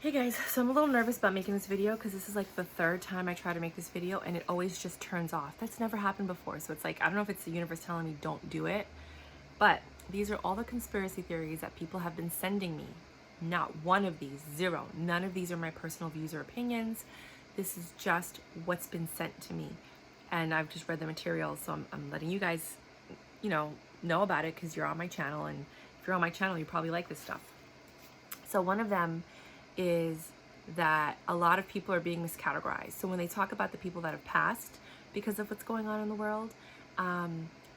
Hey guys, so I'm a little nervous about making this video because this is like the third time I try to make this video and it always just turns off. That's never happened before. So it's like, I don't know if it's the universe telling me don't do it, but these are all the conspiracy theories that people have been sending me. Not one of these, zero. None of these are my personal views or opinions. This is just what's been sent to me. And I've just read the material, so I'm letting you guys, know about it because you're on my channel. And if you're on my channel, you probably like this stuff. So one of them is that a lot of people are being miscategorized. So when they talk about the people that have passed because of what's going on in the world,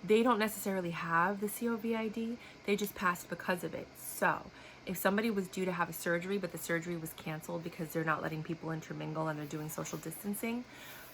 they don't necessarily have the COVID. They just passed because of it. So if somebody was due to have a surgery, but the surgery was canceled because they're not letting people intermingle and they're doing social distancing,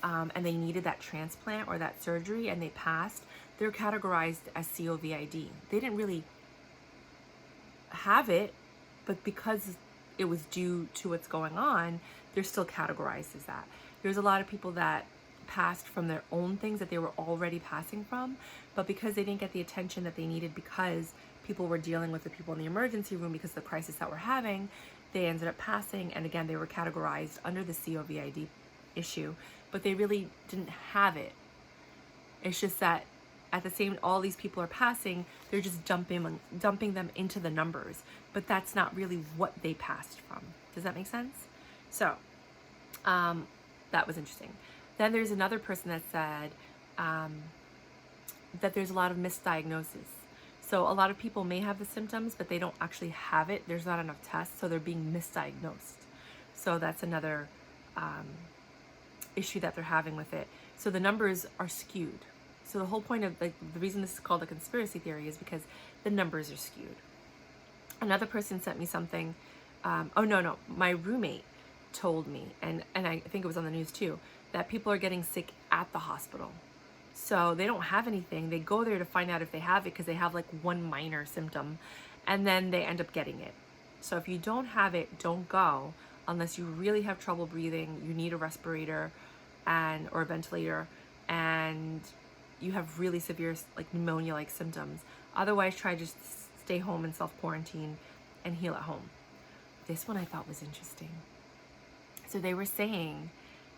and they needed that transplant or that surgery and they passed, they're categorized as COVID. They didn't really have it, but because it was due to what's going on, they're still categorized as that. There's a lot of people that passed from their own things that they were already passing from, but because they didn't get the attention that they needed because people were dealing with the people in the emergency room because of the crisis that we're having, they ended up passing, and again, they were categorized under the COVID issue, but they really didn't have it. It's just that at the same, all these people are passing, they're just dumping them into the numbers, but that's not really what they passed from. Does that make sense? So that was interesting. Then there's another person that said that there's a lot of misdiagnosis. So a lot of people may have the symptoms, but they don't actually have it. There's not enough tests, so they're being misdiagnosed. So that's another issue that they're having with it. So the numbers are skewed. So the whole point of the reason this is called a conspiracy theory is because the numbers are skewed. Another person sent me something. My roommate told me, and I think it was on the news too, that people are getting sick at the hospital. So they don't have anything. They go there to find out if they have it because they have like one minor symptom, and then they end up getting it. So if you don't have it, don't go unless you really have trouble breathing, you need a respirator or a ventilator, and you have really severe like pneumonia-like symptoms. Otherwise, try just stay home and self-quarantine and heal at home. This one I thought was interesting. So they were saying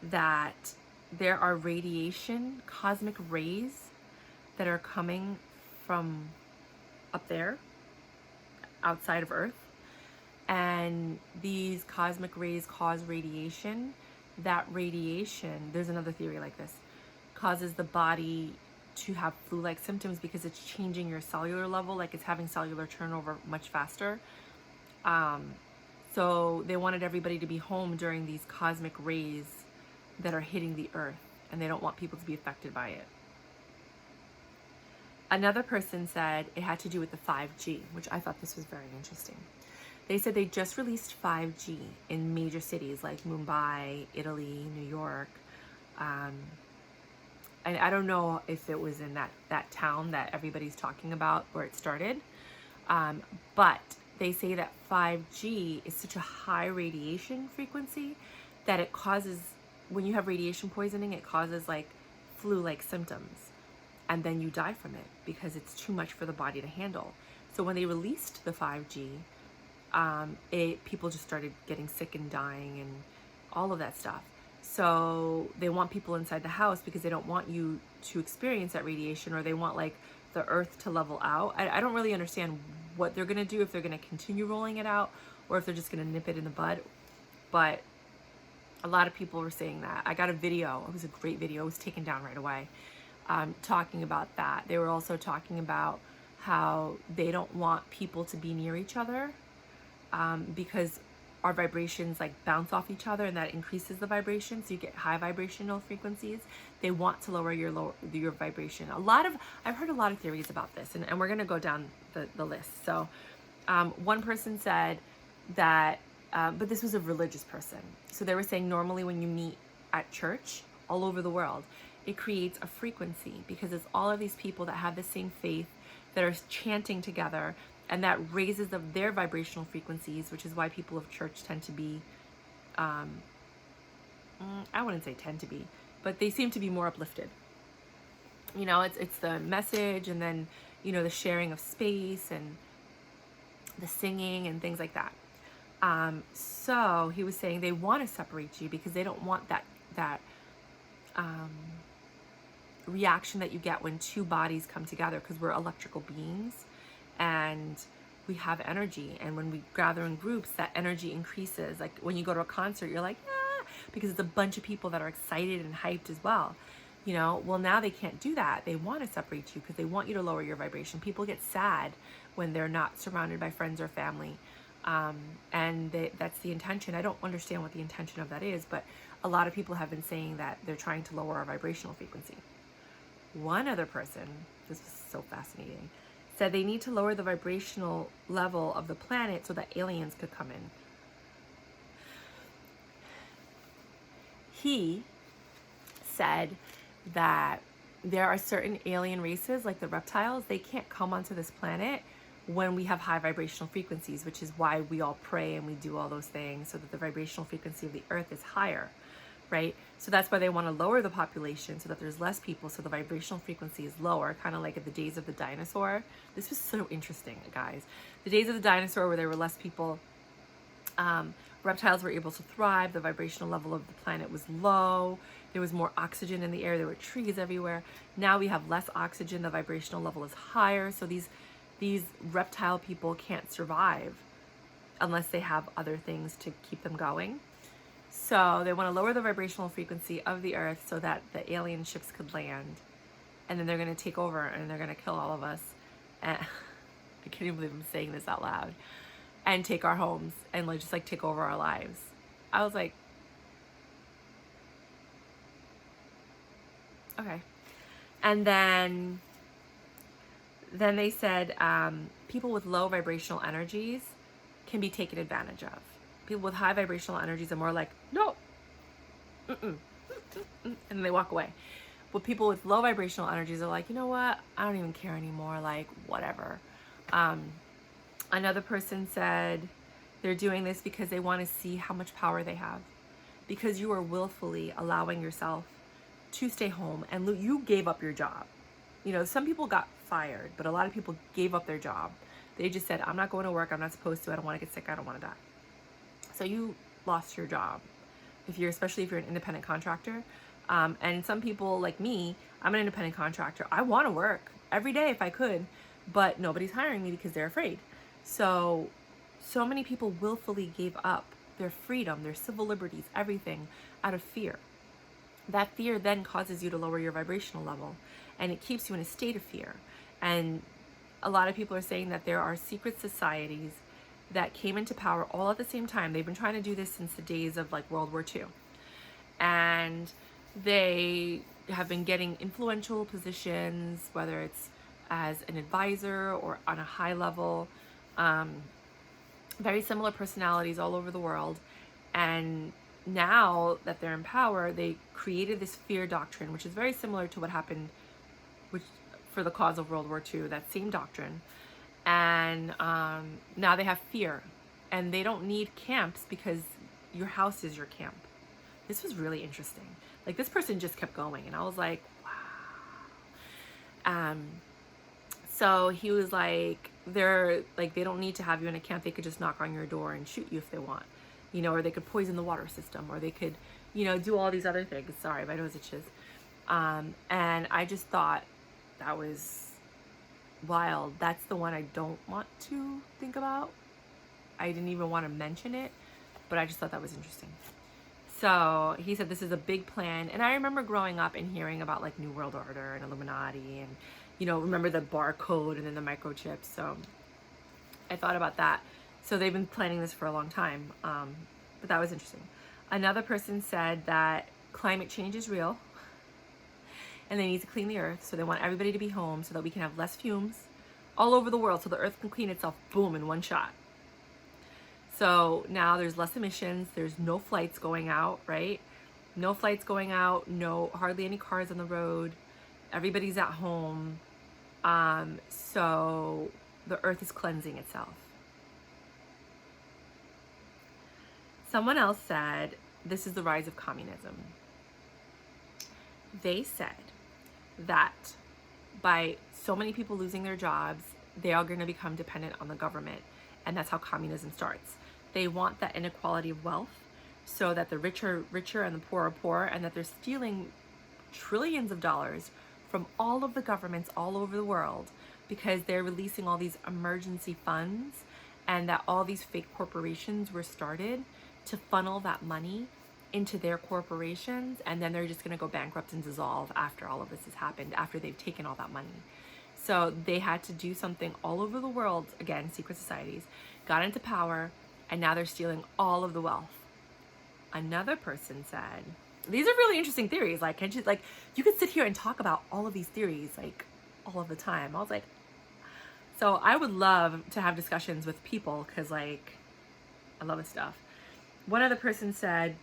that there are radiation, cosmic rays that are coming from up there, outside of Earth. And these cosmic rays cause radiation. That radiation, there's another theory like this, causes the body to have flu-like symptoms because it's changing your cellular level, like it's having cellular turnover much faster. So they wanted everybody to be home during these cosmic rays that are hitting the Earth, and they don't want people to be affected by it. Another person said it had to do with the 5G, which I thought this was very interesting. They said they just released 5G in major cities like Mumbai, Italy, New York. And I don't know if it was in that town that everybody's talking about where it started, but they say that 5G is such a high radiation frequency that it causes, when you have radiation poisoning, it causes like flu-like symptoms, and then you die from it because it's too much for the body to handle. So when they released the 5G, people just started getting sick and dying and all of that stuff. So they want people inside the house because they don't want you to experience that radiation, or they want like the Earth to level out. I don't really understand what they're going to do, if they're going to continue rolling it out or if they're just going to nip it in the bud. But a lot of people were saying that. I got a video. It was a great video. It was taken down right away, talking about that. They were also talking about how they don't want people to be near each other because our vibrations like bounce off each other, and that increases the vibration, so you get high vibrational frequencies. They want to lower your vibration. I've heard a lot of theories about this, and we're going to go down the list. So one person said that, but this was a religious person. So they were saying normally when you meet at church all over the world, it creates a frequency because it's all of these people that have the same faith that are chanting together, and that raises their vibrational frequencies, which is why people of church tend to be, I wouldn't say tend to be, but they seem to be more uplifted. It's the message, and then, the sharing of space and the singing and things like that. So he was saying they want to separate you because they don't want that um, reaction that you get when two bodies come together, because we're electrical beings and we have energy, and when we gather in groups, that energy increases. Like when you go to a concert, you're like, ah, because it's a bunch of people that are excited and hyped as well. Well, now they can't do that. They want to separate you because they want you to lower your vibration. People get sad when they're not surrounded by friends or family. And that's the intention. I don't understand what the intention of that is, but a lot of people have been saying that they're trying to lower our vibrational frequency. One other person, this was so fascinating, said they need to lower the vibrational level of the planet so that aliens could come in. He said that there are certain alien races, like the reptiles, they can't come onto this planet when we have high vibrational frequencies, which is why we all pray and we do all those things, so that the vibrational frequency of the earth is higher, right? So that's why they want to lower the population so that there's less people, so the vibrational frequency is lower, kind of like at the days of the dinosaur. This was so interesting, guys. The days of the dinosaur, where there were less people, reptiles were able to thrive, the vibrational level of the planet was low, there was more oxygen in the air, there were trees everywhere. Now we have less oxygen, the vibrational level is higher, so these reptile people can't survive unless they have other things to keep them going. So they want to lower the vibrational frequency of the earth so that the alien ships could land, and then they're going to take over and they're going to kill all of us. And I can't even believe I'm saying this out loud. And take our homes and just take over our lives. I was like, okay. And then they said people with low vibrational energies can be taken advantage of. People with high vibrational energies are more like, no, and they walk away. But people with low vibrational energies are like, you know what? I don't even care anymore. Like, whatever. Another person said they're doing this because they want to see how much power they have. Because you are willfully allowing yourself to stay home, and you gave up your job. Some people got fired, but a lot of people gave up their job. They just said, I'm not going to work. I'm not supposed to. I don't want to get sick. I don't want to die. So you lost your job, especially if you're an independent contractor. And some people like me, I'm an independent contractor. I want to work every day if I could, but nobody's hiring me because they're afraid. So many people willfully gave up their freedom, their civil liberties, everything out of fear. That fear then causes you to lower your vibrational level, and it keeps you in a state of fear. And a lot of people are saying that there are secret societies that came into power all at the same time. They've been trying to do this since the days of World War II. And they have been getting influential positions, whether it's as an advisor or on a high level, very similar personalities all over the world. And now that they're in power, they created this fear doctrine, which is very similar to what happened for the cause of World War II, that same doctrine. And now they have fear, and they don't need camps because your house is your camp. This was really interesting. This person just kept going, and I was like, wow. So he was like, they don't need to have you in a camp. They could just knock on your door and shoot you if they want, or they could poison the water system, or they could, do all these other things. Sorry, my nose itches. And I just thought that was wild. That's the one I don't want to think about. I didn't even want to mention it, but I just thought that was interesting. So he said this is a big plan. And I remember growing up and hearing about New World Order and Illuminati and, remember the barcode and then the microchips. So I thought about that. So they've been planning this for a long time. But that was interesting. Another person said that climate change is real and they need to clean the earth. So they want everybody to be home so that we can have less fumes all over the world so the earth can clean itself, boom, in one shot. So now there's less emissions. There's no flights going out, right? No flights going out. Hardly any cars on the road. Everybody's at home. So the earth is cleansing itself. Someone else said, this is the rise of communism. They said that by so many people losing their jobs, they are going to become dependent on the government. And that's how communism starts. they want that inequality of wealth, so that the rich are richer and the poor are poor, and that they're stealing trillions of dollars from all of the governments all over the world because they're releasing all these emergency funds, and that all these fake corporations were started to funnel that money into their corporations, and then they're just going to go bankrupt and dissolve after all of this has happened, after they've taken all that money. So they had to do something all over the world, again, secret societies, got into power, and now they're stealing all of the wealth. Another person said, these are really interesting theories. Like, can't you, like, you could sit here and talk about all of these theories, like, all of the time. I was like, so I would love to have discussions with people, because, like, I love this stuff. One other person said,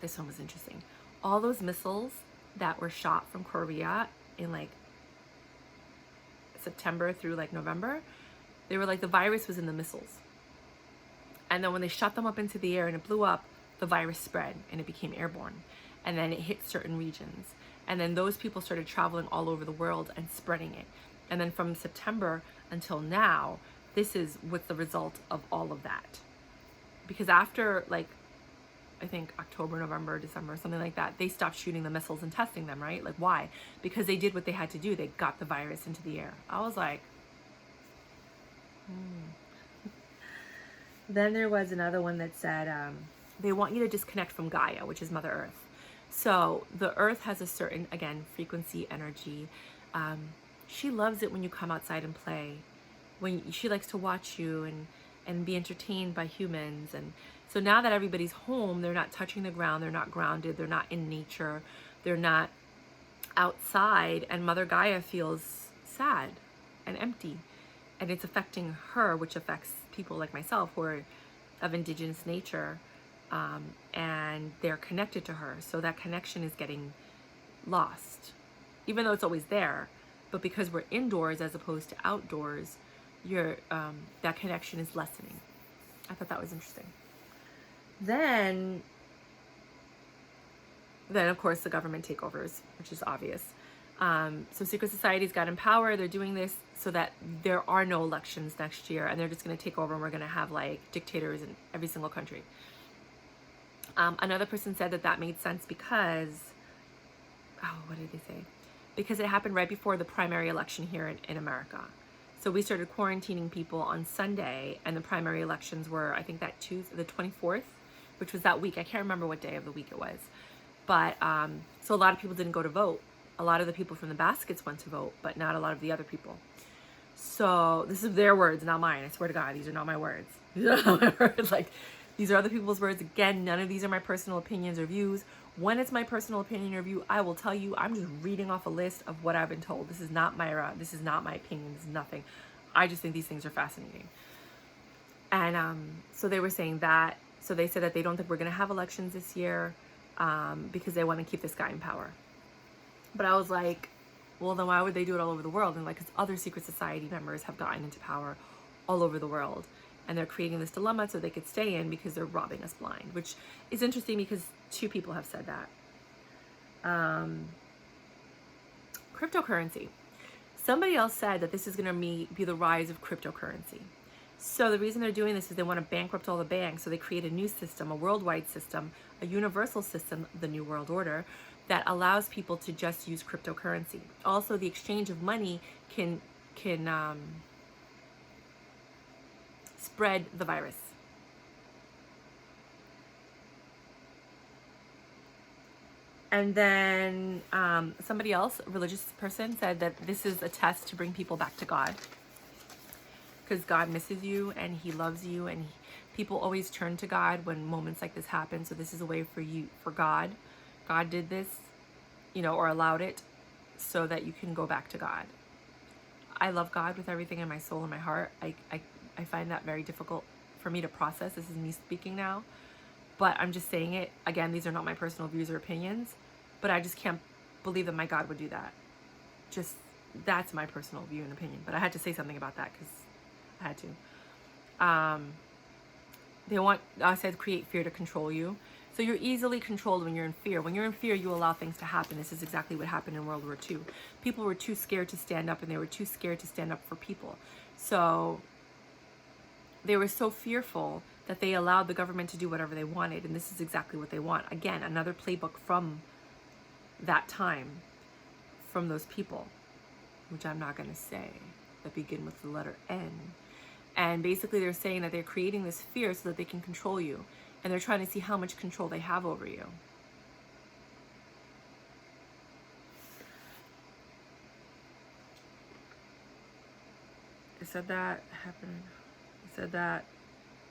this one was interesting. All those missiles that were shot from Korea in, like, September through, like, November, they were like, the virus was in the missiles. And then when they shot them up into the air and it blew up, the virus spread and it became airborne. And then it hit certain regions. And then those people started traveling all over the world and spreading it. And then from September until now, this is what's the result of all of that. Because after, like, I think October, November, December, something like that, they stopped shooting the missiles and testing them, right? Like, why? Because they did what they had to do. They got the virus into the air. I was like, Then there was another one that said, they want you to disconnect from Gaia, which is Mother Earth. So the Earth has a certain, again, frequency, energy. She loves it when you come outside and play. When she likes to watch you and be entertained by humans. And so now that everybody's home, they're not touching the ground, they're not grounded, they're not in nature, they're not outside, and Mother Gaia feels sad and empty. And it's affecting her, which affects people like myself who are of indigenous nature, and they're connected to her. So that connection is getting lost, even though it's always there. But because we're indoors as opposed to outdoors, that connection is lessening. I thought that was interesting. Then of course the government takeovers, which is obvious. So secret societies got in power. They're doing this so that there are no elections next year, and they're just going to take over, and we're going to have, like, dictators in every single country. Another person said that made sense because, what did they say? Because it happened right before the primary election here in America. So we started quarantining people on Sunday, and the primary elections were, I think, that Tuesday, the 24th, which was that week. I can't remember what day of the week it was. But, so a lot of people didn't go to vote. A lot of the people from the baskets went to vote, but not a lot of the other people. So this is their words, not mine. I swear to God, these are not my words. These are not my words. Like, these are other people's words. Again, none of these are my personal opinions or views. When it's my personal opinion or view, I will tell you. I'm just reading off a list of what I've been told. This is not my this is not my opinion. This is nothing. I just think these things are fascinating. And so they were saying that. So they said that they don't think we're going to have elections this year because they want to keep this guy in power. But I was like, well, then why would they do it all over the world? And, like, because other secret society members have gotten into power all over the world, and they're creating this dilemma so they could stay in because they're robbing us blind, which is interesting because two people have said that. Cryptocurrency. Somebody else said that this is going to be the rise of cryptocurrency. So the reason they're doing this is they want to bankrupt all the banks. So they create a new system, a worldwide system, a universal system, the New World Order, that allows people to just use cryptocurrency. Also, the exchange of money can spread the virus. And then somebody else, a religious person, said that this is a test to bring people back to God. Because God misses you and he loves you, and people always turn to God when moments like this happen. So this is a way for God. God did this, or allowed it so that you can go back to God. I love God with everything in my soul and my heart. I find that very difficult for me to process. This is me speaking now. But I'm just saying it. Again, these are not my personal views or opinions. But I just can't believe that my God would do that. Just, that's my personal view and opinion. But I had to say something about that because I had to. They want us to create fear to control you. So you're easily controlled when you're in fear. When you're in fear, you allow things to happen. This is exactly what happened in World War II. People were too scared to stand up, and they were too scared to stand up for people. So they were so fearful that they allowed the government to do whatever they wanted, and this is exactly what they want. Again, another playbook from that time, from those people, which I'm not going to say, that begin with the letter N. And basically they're saying that they're creating this fear so that they can control you, and they're trying to see how much control they have over you. It said that happened. It said that